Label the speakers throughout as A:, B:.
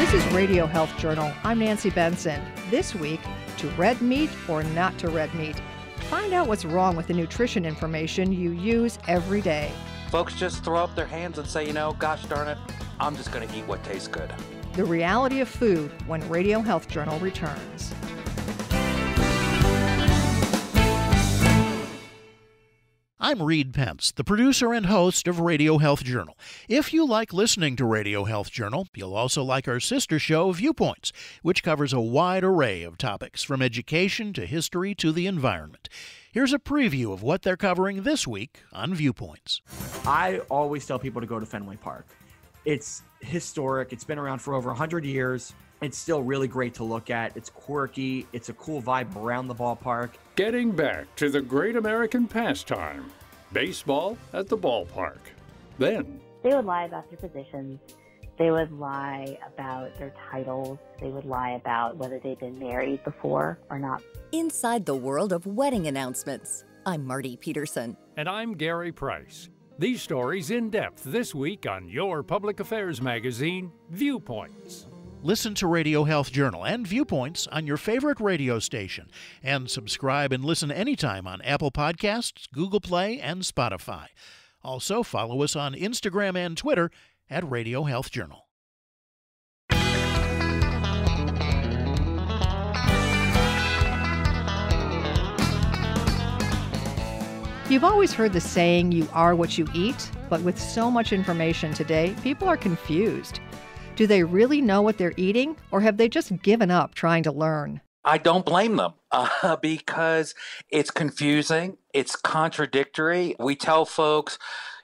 A: This is Radio Health Journal. I'm Nancy Benson. This week, to red meat or not to red meat. Find out what's wrong with the nutrition information you use every day.
B: Folks just throw up their hands and say, gosh darn it, I'm just going to eat what tastes good.
A: The reality of food when Radio Health Journal returns.
C: I'm Reed Pence, the producer and host of Radio Health Journal. If you like listening to Radio Health Journal, you'll also like our sister show, Viewpoints, which covers a wide array of topics from education to history to the environment. Here's a preview of what they're covering this week on Viewpoints.
D: I always tell people to go to Fenway Park. It's historic. It's been around for over 100 years. It's still really great to look at. It's quirky. It's a cool vibe around the ballpark.
E: Getting back to the great American pastime, baseball at the ballpark. Then
F: they would lie about their positions. They would lie about their titles. They would lie about whether they'd been married before or not.
G: Inside the world of wedding announcements, I'm Marty Peterson.
E: And I'm Gary Price. These stories in depth this week on your public affairs magazine, Viewpoints.
C: Listen to Radio Health Journal and Viewpoints on your favorite radio station, and subscribe and listen anytime on Apple Podcasts, Google Play, and Spotify. Also, follow us on Instagram and Twitter at Radio Health Journal.
A: You've always heard the saying, you are what you eat, but with so much information today, people are confused. Do they really know what they're eating, or have they just given up trying to learn?
B: I don't blame them because it's confusing. It's contradictory. We tell folks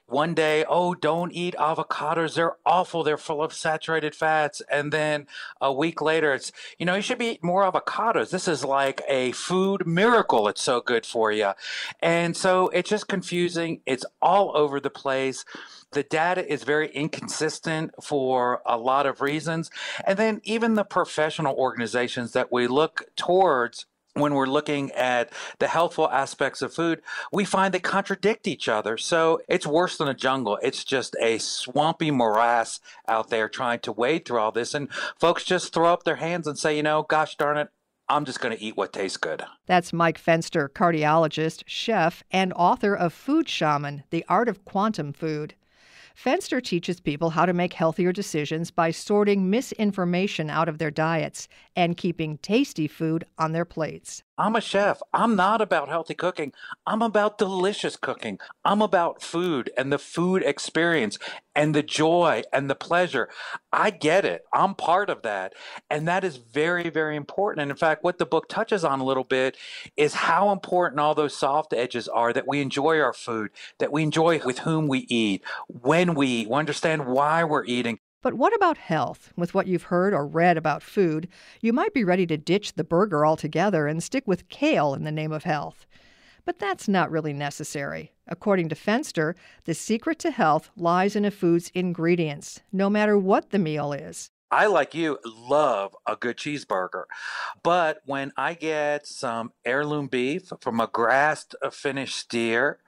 B: one day, don't eat avocados. They're awful. They're full of saturated fats. And then a week later, it's, you should be eating more avocados. This is like a food miracle. It's so good for you. And so it's just confusing. It's all over the place. The data is very inconsistent for a lot of reasons. And then even the professional organizations that we look towards when we're looking at the healthful aspects of food, we find they contradict each other. So it's worse than a jungle. It's just a swampy morass out there trying to wade through all this. And folks just throw up their hands and say, gosh darn it, I'm just going to eat what tastes good.
A: That's Mike Fenster, cardiologist, chef, and author of Food Shaman, The Art of Quantum Food. Fenster teaches people how to make healthier decisions by sorting misinformation out of their diets and keeping tasty food on their plates.
B: I'm a chef. I'm not about healthy cooking. I'm about delicious cooking. I'm about food and the food experience and the joy and the pleasure. I get it. I'm part of that. And that is very, very important. And in fact, what the book touches on a little bit is how important all those soft edges are, that we enjoy our food, that we enjoy with whom we eat, when we eat, we understand why we're eating.
A: But what about health? With what you've heard or read about food, you might be ready to ditch the burger altogether and stick with kale in the name of health. But that's not really necessary. According to Fenster, the secret to health lies in a food's ingredients, no matter what the meal is.
B: I, like you, love a good cheeseburger. But when I get some heirloom beef from a grass-finished steer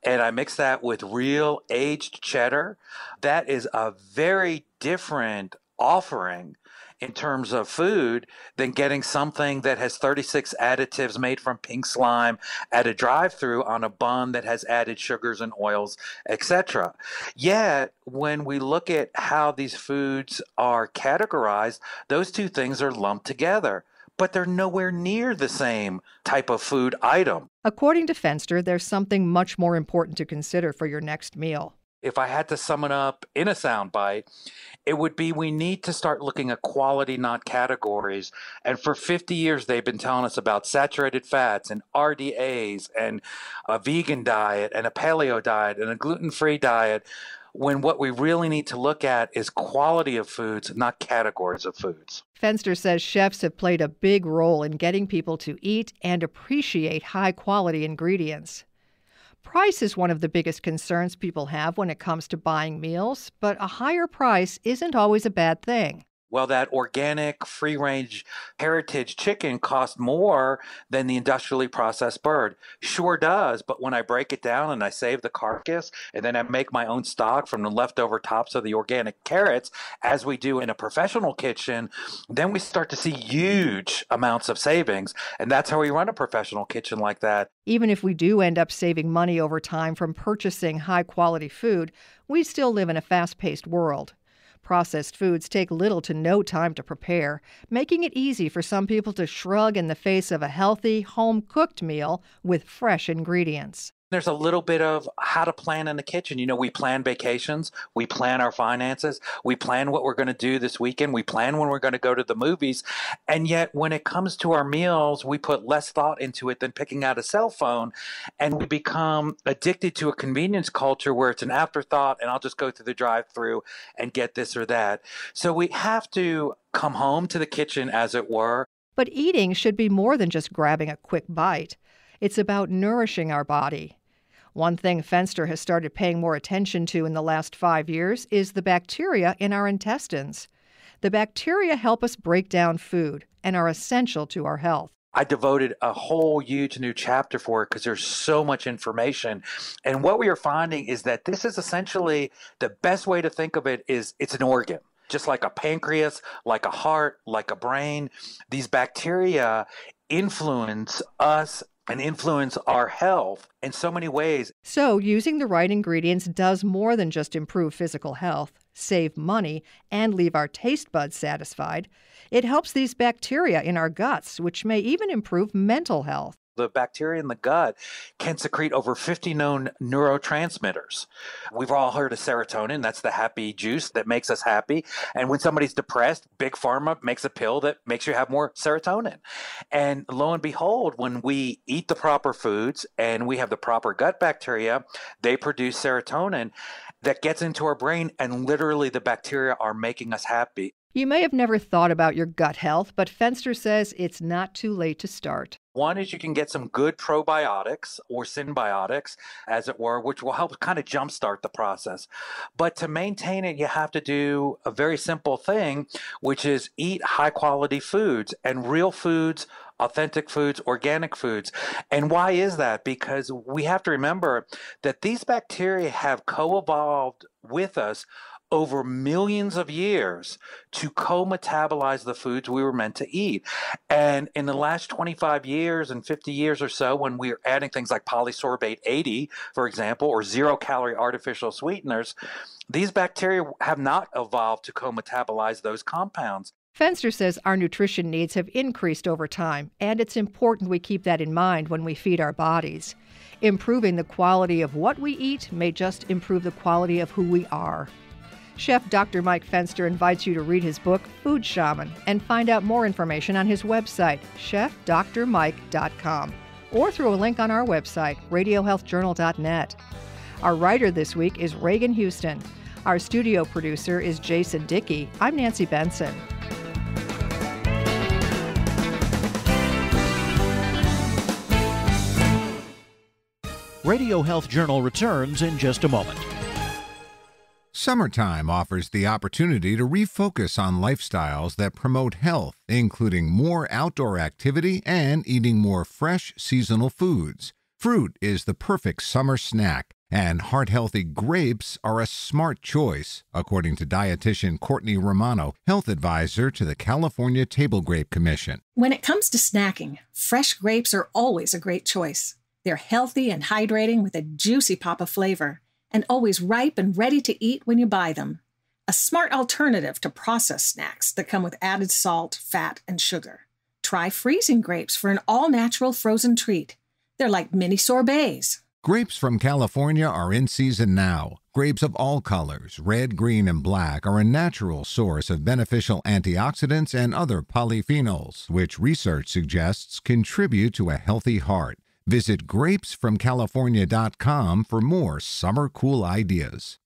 B: and I mix that with real aged cheddar, that is a very different offering in terms of food than getting something that has 36 additives made from pink slime at a drive-through on a bun that has added sugars and oils, etc. Yet, when we look at how these foods are categorized, those two things are lumped together, but they're nowhere near the same type of food item.
A: According to Fenster, there's something much more important to consider for your next meal.
B: If I had to sum it up in a soundbite, it would be we need to start looking at quality, not categories. And for 50 years, they've been telling us about saturated fats and RDAs and a vegan diet and a paleo diet and a gluten-free diet, when what we really need to look at is quality of foods, not categories of foods.
A: Fenster says chefs have played a big role in getting people to eat and appreciate high-quality ingredients. Price is one of the biggest concerns people have when it comes to buying meals, but a higher price isn't always a bad thing.
B: Well, that organic, free-range heritage chicken costs more than the industrially processed bird. Sure does, but when I break it down and I save the carcass and then I make my own stock from the leftover tops of the organic carrots, as we do in a professional kitchen, then we start to see huge amounts of savings. And that's how we run a professional kitchen like that.
A: Even if we do end up saving money over time from purchasing high-quality food, we still live in a fast-paced world. Processed foods take little to no time to prepare, making it easy for some people to shrug in the face of a healthy, home-cooked meal with fresh ingredients.
B: There's a little bit of how to plan in the kitchen. We plan vacations, we plan our finances, we plan what we're going to do this weekend, we plan when we're going to go to the movies. And yet when it comes to our meals, we put less thought into it than picking out a cell phone. And we become addicted to a convenience culture where it's an afterthought and I'll just go through the drive-through and get this or that. So we have to come home to the kitchen, as it were.
A: But eating should be more than just grabbing a quick bite. It's about nourishing our body. One thing Fenster has started paying more attention to in the last 5 years is the bacteria in our intestines. The bacteria help us break down food and are essential to our health.
B: I devoted a whole huge new chapter for it because there's so much information. And what we are finding is that this is essentially the best way to think of it is it's an organ. Just like a pancreas, like a heart, like a brain, these bacteria influence us and influence our health in so many ways.
A: So, using the right ingredients does more than just improve physical health, save money, and leave our taste buds satisfied. It helps these bacteria in our guts, which may even improve mental health.
B: The bacteria in the gut can secrete over 50 known neurotransmitters. We've all heard of serotonin. That's the happy juice that makes us happy. And when somebody's depressed, Big Pharma makes a pill that makes you have more serotonin. And lo and behold, when we eat the proper foods and we have the proper gut bacteria, they produce serotonin that gets into our brain, and literally the bacteria are making us happy.
A: You may have never thought about your gut health, but Fenster says it's not too late to start.
B: One is you can get some good probiotics or symbiotics, as it were, which will help kind of jumpstart the process. But to maintain it, you have to do a very simple thing, which is eat high quality foods and real foods, authentic foods, organic foods. And why is that? Because we have to remember that these bacteria have co-evolved with us over millions of years to co-metabolize the foods we were meant to eat. And in the last 25 years and 50 years or so, when we are adding things like polysorbate 80, for example, or zero-calorie artificial sweeteners, these bacteria have not evolved to co-metabolize those compounds.
A: Fenster says our nutrition needs have increased over time, and it's important we keep that in mind when we feed our bodies. Improving the quality of what we eat may just improve the quality of who we are. Chef Dr. Mike Fenster invites you to read his book, Food Shaman, and find out more information on his website, chefdrmike.com, or through a link on our website, radiohealthjournal.net. Our writer this week is Reagan Houston. Our studio producer is Jason Dickey. I'm Nancy Benson.
C: Radio Health Journal returns in just a moment.
H: Summertime offers the opportunity to refocus on lifestyles that promote health, including more outdoor activity and eating more fresh, seasonal foods. Fruit is the perfect summer snack, and heart-healthy grapes are a smart choice, according to dietitian Courtney Romano, health advisor to the California Table Grape Commission.
I: When it comes to snacking, fresh grapes are always a great choice. They're healthy and hydrating with a juicy pop of flavor, and always ripe and ready to eat when you buy them. A smart alternative to processed snacks that come with added salt, fat, and sugar. Try freezing grapes for an all-natural frozen treat. They're like mini sorbets.
H: Grapes from California are in season now. Grapes of all colors, red, green, and black, are a natural source of beneficial antioxidants and other polyphenols, which research suggests contribute to a healthy heart. Visit grapesfromcalifornia.com for more summer cool ideas.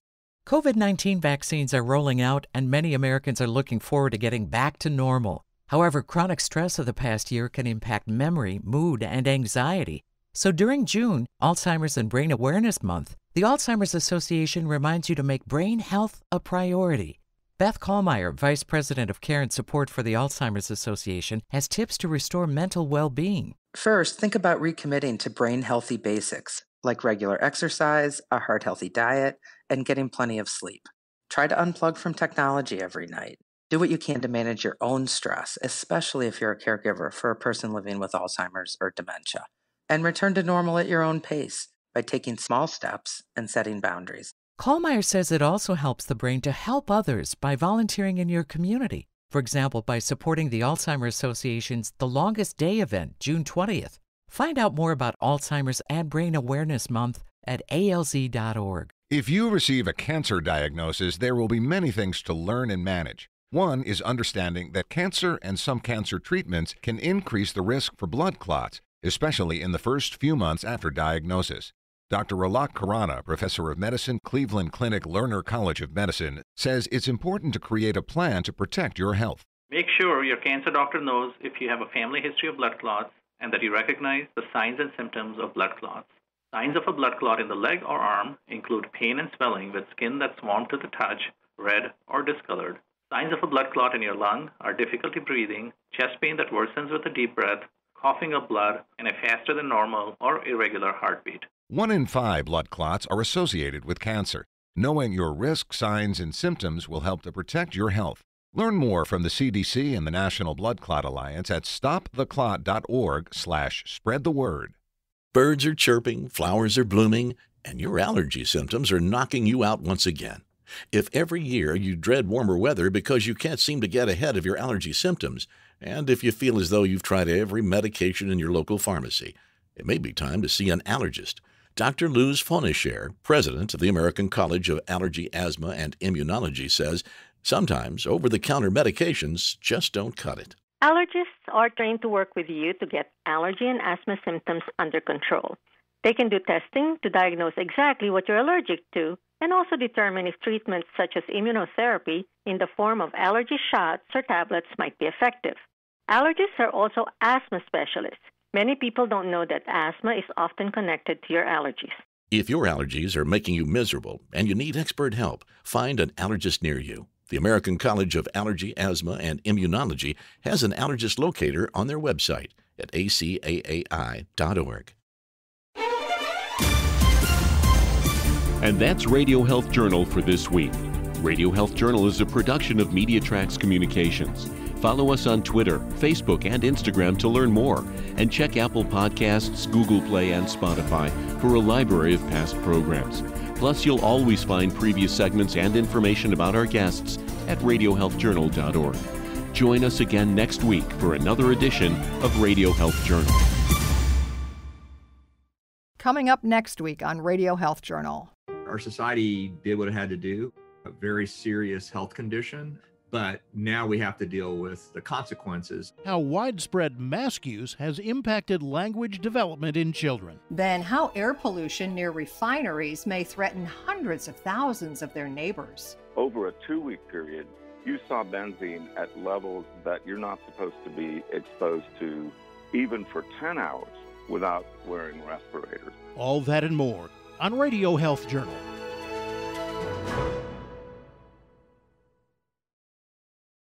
J: COVID-19 vaccines are rolling out, and many Americans are looking forward to getting back to normal. However, chronic stress of the past year can impact memory, mood, and anxiety. So during June, Alzheimer's and Brain Awareness Month, the Alzheimer's Association reminds you to make brain health a priority. Beth Kallmeyer, Vice President of Care and Support for the Alzheimer's Association, has tips to restore mental well-being.
K: First, think about recommitting to brain-healthy basics, like regular exercise, a heart-healthy diet, and getting plenty of sleep. Try to unplug from technology every night. Do what you can to manage your own stress, especially if you're a caregiver for a person living with Alzheimer's or dementia. And return to normal at your own pace by taking small steps and setting boundaries.
J: Kallmeyer says it also helps the brain to help others by volunteering in your community. For example, by supporting the Alzheimer's Association's The Longest Day event, June 20th. Find out more about Alzheimer's and Brain Awareness Month at alz.org.
H: If you receive a cancer diagnosis, there will be many things to learn and manage. One is understanding that cancer and some cancer treatments can increase the risk for blood clots, especially in the first few months after diagnosis. Dr. Alok Khurana, professor of medicine, Cleveland Clinic Lerner College of Medicine, says it's important to create a plan to protect your health.
L: Make sure your cancer doctor knows if you have a family history of blood clots and that you recognize the signs and symptoms of blood clots. Signs of a blood clot in the leg or arm include pain and swelling with skin that's warm to the touch, red, or discolored. Signs of a blood clot in your lung are difficulty breathing, chest pain that worsens with a deep breath, coughing up blood, and a faster than normal or irregular heartbeat.
H: 1 in 5 blood clots are associated with cancer. Knowing your risk, signs, and symptoms will help to protect your health. Learn more from the CDC and the National Blood Clot Alliance at stoptheclot.org/spreadtheword.
M: Birds are chirping, flowers are blooming, and your allergy symptoms are knocking you out once again. If every year you dread warmer weather because you can't seem to get ahead of your allergy symptoms, and if you feel as though you've tried every medication in your local pharmacy, it may be time to see an allergist. Dr. Luz Fonisher, president of the American College of Allergy, Asthma, and Immunology, says sometimes over-the-counter medications just don't cut it.
N: Allergists are trained to work with you to get allergy and asthma symptoms under control. They can do testing to diagnose exactly what you're allergic to and also determine if treatments such as immunotherapy in the form of allergy shots or tablets might be effective. Allergists are also asthma specialists. Many people don't know that asthma is often connected to your allergies.
M: If your allergies are making you miserable and you need expert help, find an allergist near you. The American College of Allergy, Asthma, and Immunology has an allergist locator on their website at acaai.org.
O: And that's Radio Health Journal for this week. Radio Health Journal is a production of MediaTrax Communications. Follow us on Twitter, Facebook, and Instagram to learn more. And check Apple Podcasts, Google Play, and Spotify for a library of past programs. Plus, you'll always find previous segments and information about our guests at radiohealthjournal.org. Join us again next week for another edition of Radio Health Journal.
A: Coming up next week on Radio Health Journal.
D: Our society did what it had to do, a very serious health condition. But now we have to deal with the consequences.
C: How widespread mask use has impacted language development in children.
A: Then how air pollution near refineries may threaten hundreds of thousands of their neighbors.
P: Over a 2-week period, you saw benzene at levels that you're not supposed to be exposed to even for 10 hours without wearing respirators.
C: All that and more on Radio Health Journal.